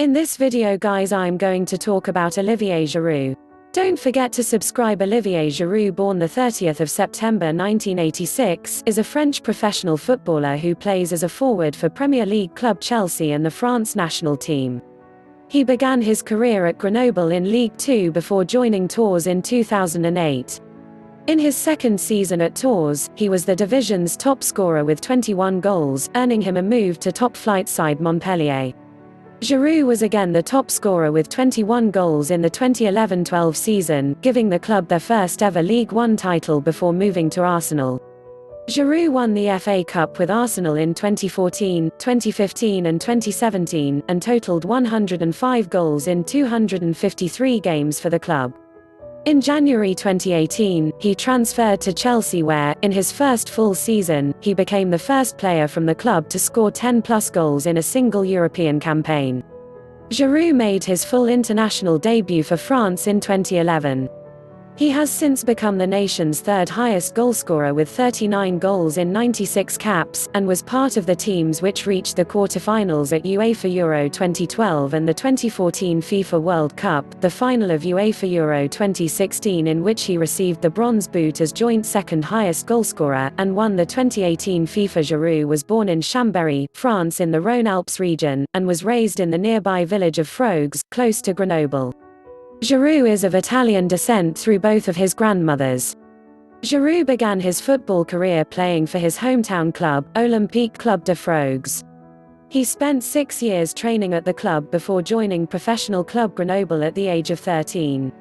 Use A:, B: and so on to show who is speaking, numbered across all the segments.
A: In this video guys, I'm going to talk about Olivier Giroud. Don't forget to subscribe. Olivier Giroud, born the 30th of September 1986, is a French professional footballer who plays as a forward for Premier League club Chelsea and the France national team. He began his career at Grenoble in Ligue 2 before joining Tours in 2008. In his second season at Tours, he was the division's top scorer with 21 goals, earning him a move to top-flight side Montpellier. Giroud was again the top scorer with 21 goals in the 2011-12 season, giving the club their first ever Ligue 1 title before moving to Arsenal. Giroud won the FA Cup with Arsenal in 2014, 2015 and 2017, and totaled 105 goals in 253 games for the club. In January 2018, he transferred to Chelsea where, in his first full season, he became the first player from the club to score 10-plus goals in a single European campaign. Giroud made his full international debut for France in 2011. He has since become the nation's third highest goalscorer with 39 goals in 96 caps, and was part of the teams which reached the quarter-finals at UEFA Euro 2012 and the 2014 FIFA World Cup, the final of UEFA Euro 2016 in which he received the Bronze Boot as joint second highest goalscorer, and won the 2018 FIFA. Giroud was born in Chambéry, France in the Rhône-Alpes region, and was raised in the nearby village of Frogues, close to Grenoble. Giroud is of Italian descent through both of his grandmothers. Giroud began his football career playing for his hometown club, Olympique Club de Frogues. He spent 6 years training at the club before joining professional club Grenoble at the age of 13.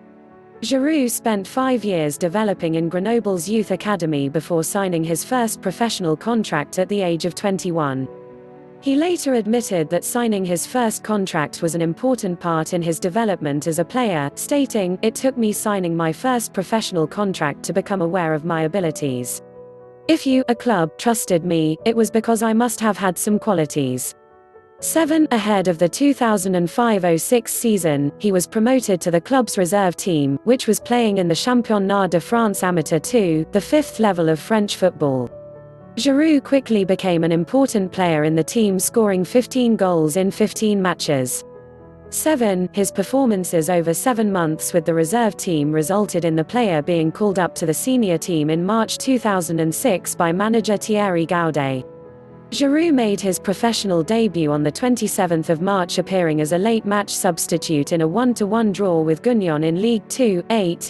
A: Giroud spent 5 years developing in Grenoble's youth academy before signing his first professional contract at the age of 21. He later admitted that signing his first contract was an important part in his development as a player, stating, "It took me signing my first professional contract to become aware of my abilities. If you, a club, trusted me, it was because I must have had some qualities." 7 Ahead of the 2005-06 season, he was promoted to the club's reserve team, which was playing in the Championnat de France Amateur 2, the fifth level of French football. Giroud quickly became an important player in the team, scoring 15 goals in 15 matches. 7 His performances over 7 months with the reserve team resulted in the player being called up to the senior team in March 2006 by manager Thierry Gaudet. Giroud made his professional debut on the 27th of March, appearing as a late-match substitute in a 1-1 draw with Guignon in Ligue 2.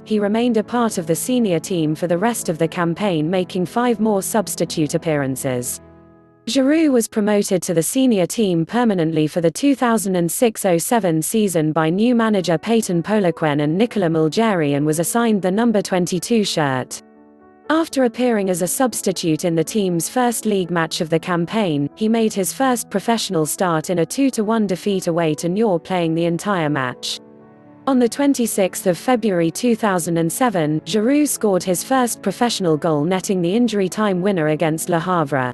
A: He remained a part of the senior team for the rest of the campaign, making 5 more substitute appearances. Giroud was promoted to the senior team permanently for the 2006-07 season by new manager Peyton Poliquin and Nicolas Mulgeri and was assigned the number 22 shirt. After appearing as a substitute in the team's first league match of the campaign, he made his first professional start in a 2-1 defeat away to Niort, playing the entire match. On the 26th of February 2007, Giroud scored his first professional goal, netting the injury-time winner against Le Havre.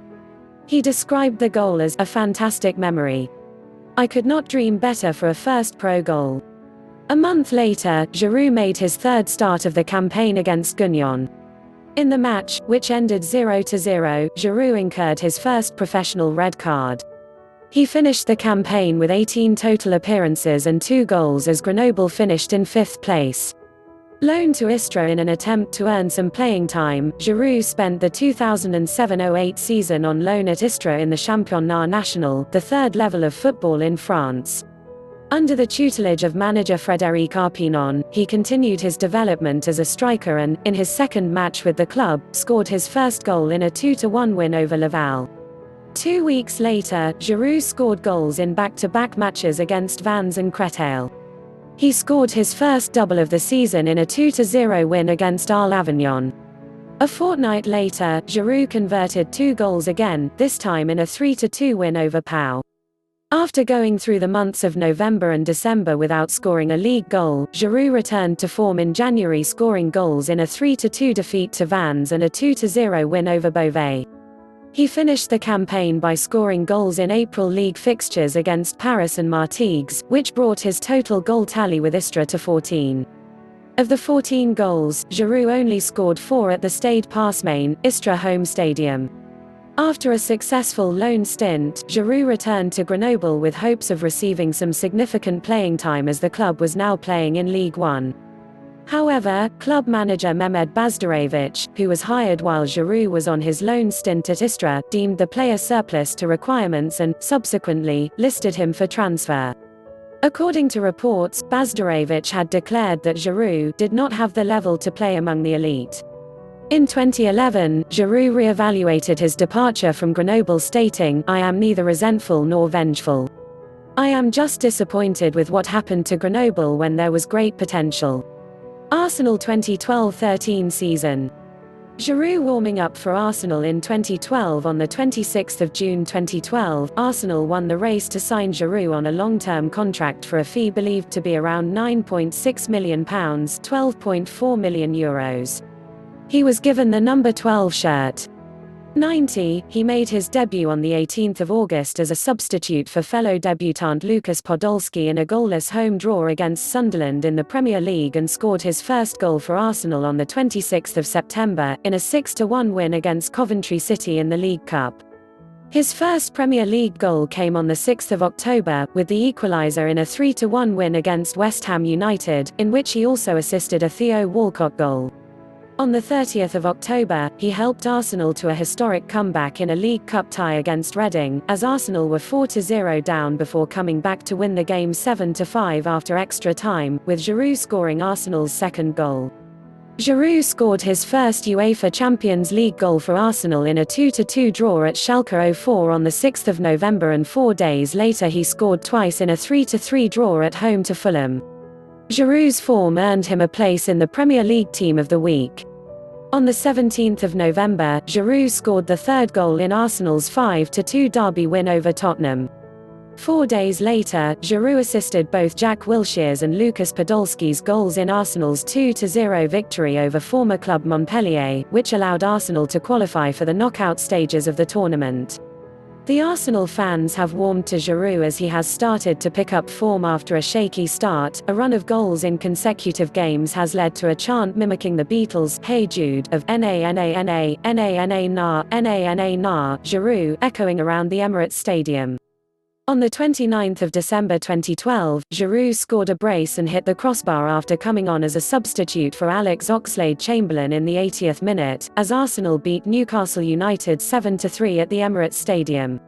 A: He described the goal as a fantastic memory. "I could not dream better for a first pro goal." A month later, Giroud made his third start of the campaign against Guignon. In the match, which ended 0-0, Giroud incurred his first professional red card. He finished the campaign with 18 total appearances and 2 goals as Grenoble finished in 5th place. Loaned to Istres in an attempt to earn some playing time, Giroud spent the 2007-08 season on loan at Istres in the Championnat National, the third level of football in France. Under the tutelage of manager Frédéric Arpinon, he continued his development as a striker and, in his second match with the club, scored his first goal in a 2-1 win over Laval. 2 weeks later, Giroud scored goals in back-to-back matches against Vannes and Créteil. He scored his first double of the season in a 2-0 win against Arles Avignon. A fortnight later, Giroud converted 2 goals again, this time in a 3-2 win over Pau. After going through the months of November and December without scoring a league goal, Giroud returned to form in January, scoring goals in a 3-2 defeat to Vannes and a 2-0 win over Beauvais. He finished the campaign by scoring goals in April league fixtures against Paris and Martigues, which brought his total goal tally with Istres to 14. Of the 14 goals, Giroud only scored 4 at the Stade Pasmain, Istres home stadium. After a successful loan stint, Giroud returned to Grenoble with hopes of receiving some significant playing time as the club was now playing in Ligue 1. However, club manager Mehmed Bazdarevich, who was hired while Giroud was on his loan stint at Istres, deemed the player surplus to requirements and, subsequently, listed him for transfer. According to reports, Bazdarevich had declared that Giroud did not have the level to play among the elite. In 2011, Giroud re-evaluated his departure from Grenoble, stating, "I am neither resentful nor vengeful. I am just disappointed with what happened to Grenoble when there was great potential." Arsenal 2012-13 season. Giroud warming up for Arsenal in 2012. On the 26th of June 2012, Arsenal won the race to sign Giroud on a long-term contract for a fee believed to be around £9.6 million, €12.4 million. He was given the number 12 shirt. 90, he made his debut on the 18th of August as a substitute for fellow debutant Lukas Podolski in a goalless home draw against Sunderland in the Premier League and scored his first goal for Arsenal on the 26th of September, in a 6-1 win against Coventry City in the League Cup. His first Premier League goal came on the 6th of October, with the equaliser in a 3-1 win against West Ham United, in which he also assisted a Theo Walcott goal. On the 30th of October, he helped Arsenal to a historic comeback in a League Cup tie against Reading, as Arsenal were 4-0 down before coming back to win the game 7-5 after extra time, with Giroud scoring Arsenal's second goal. Giroud scored his first UEFA Champions League goal for Arsenal in a 2-2 draw at Schalke 04 on the 6th of November, and 4 days later he scored twice in a 3-3 draw at home to Fulham. Giroud's form earned him a place in the Premier League Team of the Week. On the 17th of November, Giroud scored the third goal in Arsenal's 5-2 derby win over Tottenham. 4 days later, Giroud assisted both Jack Wilshere's and Lukas Podolski's goals in Arsenal's 2-0 victory over former club Montpellier, which allowed Arsenal to qualify for the knockout stages of the tournament. The Arsenal fans have warmed to Giroud as he has started to pick up form after a shaky start. A run of goals in consecutive games has led to a chant mimicking the Beatles' "Hey Jude" of "Na-na-na, na-na-na, na-na-na, na," Giroud, echoing around the Emirates Stadium. On the 29th of December 2012, Giroud scored a brace and hit the crossbar after coming on as a substitute for Alex Oxlade-Chamberlain in the 80th minute, as Arsenal beat Newcastle United 7-3 at the Emirates Stadium.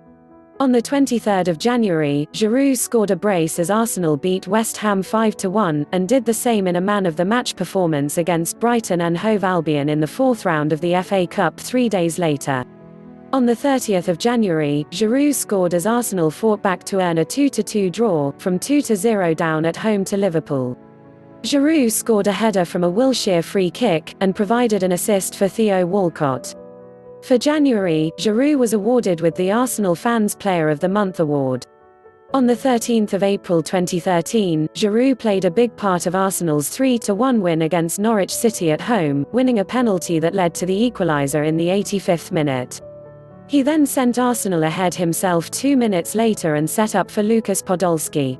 A: On the 23rd of January, Giroud scored a brace as Arsenal beat West Ham 5-1, and did the same in a man-of-the-match performance against Brighton and Hove Albion in the fourth round of the FA Cup 3 days later. On the 30th of January, Giroud scored as Arsenal fought back to earn a 2-2 draw, from 2-0 down at home to Liverpool. Giroud scored a header from a Wilshere free kick, and provided an assist for Theo Walcott. For January, Giroud was awarded with the Arsenal Fans Player of the Month award. On the 13th of April 2013, Giroud played a big part of Arsenal's 3-1 win against Norwich City at home, winning a penalty that led to the equaliser in the 85th minute. He then sent Arsenal ahead himself 2 minutes later and set up for Lukas Podolski.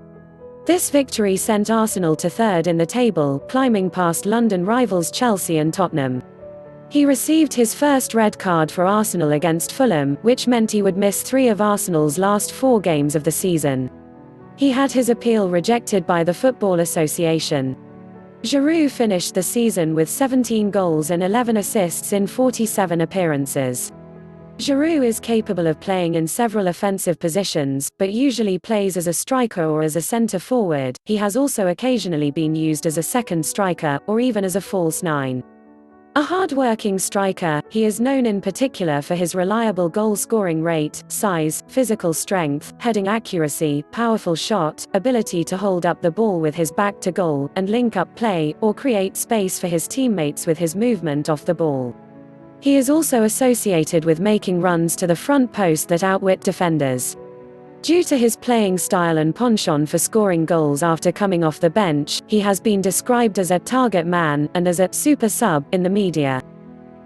A: This victory sent Arsenal to third in the table, climbing past London rivals Chelsea and Tottenham. He received his first red card for Arsenal against Fulham, which meant he would miss 3 of Arsenal's last 4 games of the season. He had his appeal rejected by the Football Association. Giroud finished the season with 17 goals and 11 assists in 47 appearances. Giroud is capable of playing in several offensive positions, but usually plays as a striker or as a centre-forward. He has also occasionally been used as a second striker, or even as a false nine. A hard-working striker, he is known in particular for his reliable goal-scoring rate, size, physical strength, heading accuracy, powerful shot, ability to hold up the ball with his back to goal, and link-up play, or create space for his teammates with his movement off the ball. He is also associated with making runs to the front post that outwit defenders. Due to his playing style and penchant for scoring goals after coming off the bench, he has been described as a target man, and as a super sub in the media.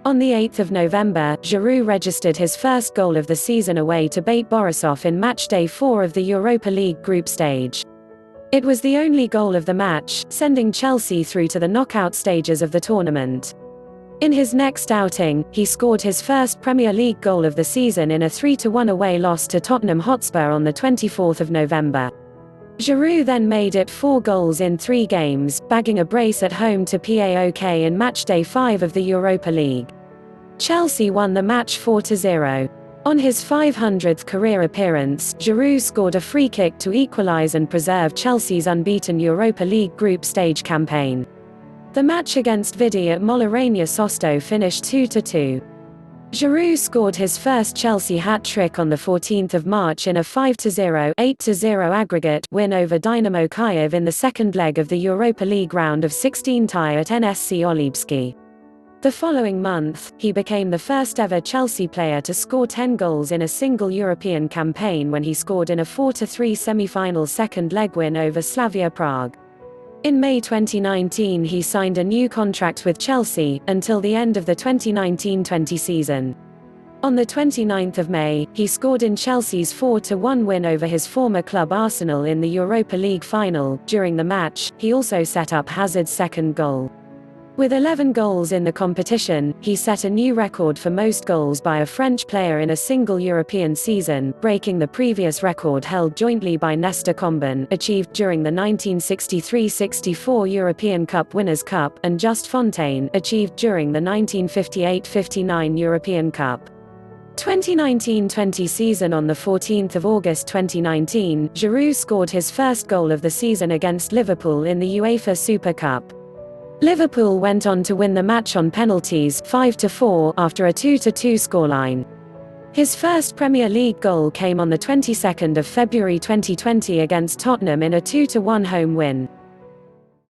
A: On the 8th of November, Giroud registered his first goal of the season away to Bate Borisov in matchday 4 of the Europa League group stage. It was the only goal of the match, sending Chelsea through to the knockout stages of the tournament. In his next outing, he scored his first Premier League goal of the season in a 3-1 away loss to Tottenham Hotspur on the 24th of November. Giroud then made it 4 goals in 3 games, bagging a brace at home to PAOK in matchday 5 of the Europa League. Chelsea won the match 4-0. On his 500th career appearance, Giroud scored a free kick to equalise and preserve Chelsea's unbeaten Europa League group stage campaign. The match against Vidi at Molinari Sosto finished 2-2. Giroud scored his first Chelsea hat-trick on the 14th of March in a 5-0, 8-0 aggregate win over Dynamo Kyiv in the second leg of the Europa League round of 16 tie at NSC Olibsky. The following month, he became the first ever Chelsea player to score 10 goals in a single European campaign when he scored in a 4-3 semi-final second leg win over Slavia Prague. In May 2019 he signed a new contract with Chelsea, until the end of the 2019-20 season. On the 29th of May, he scored in Chelsea's 4-1 win over his former club Arsenal in the Europa League final. During the match, he also set up Hazard's second goal. With 11 goals in the competition, he set a new record for most goals by a French player in a single European season, breaking the previous record held jointly by Nestor Combin, achieved during the 1963-64 European Cup Winners' Cup, and Just Fontaine, achieved during the 1958-59 European Cup. 2019-20 season. On the 14th of August 2019, Giroud scored his first goal of the season against Liverpool in the UEFA Super Cup. Liverpool went on to win the match on penalties 5-4 after a 2-2 scoreline. His first Premier League goal came on the 22nd of February 2020 against Tottenham in a 2-1 home win.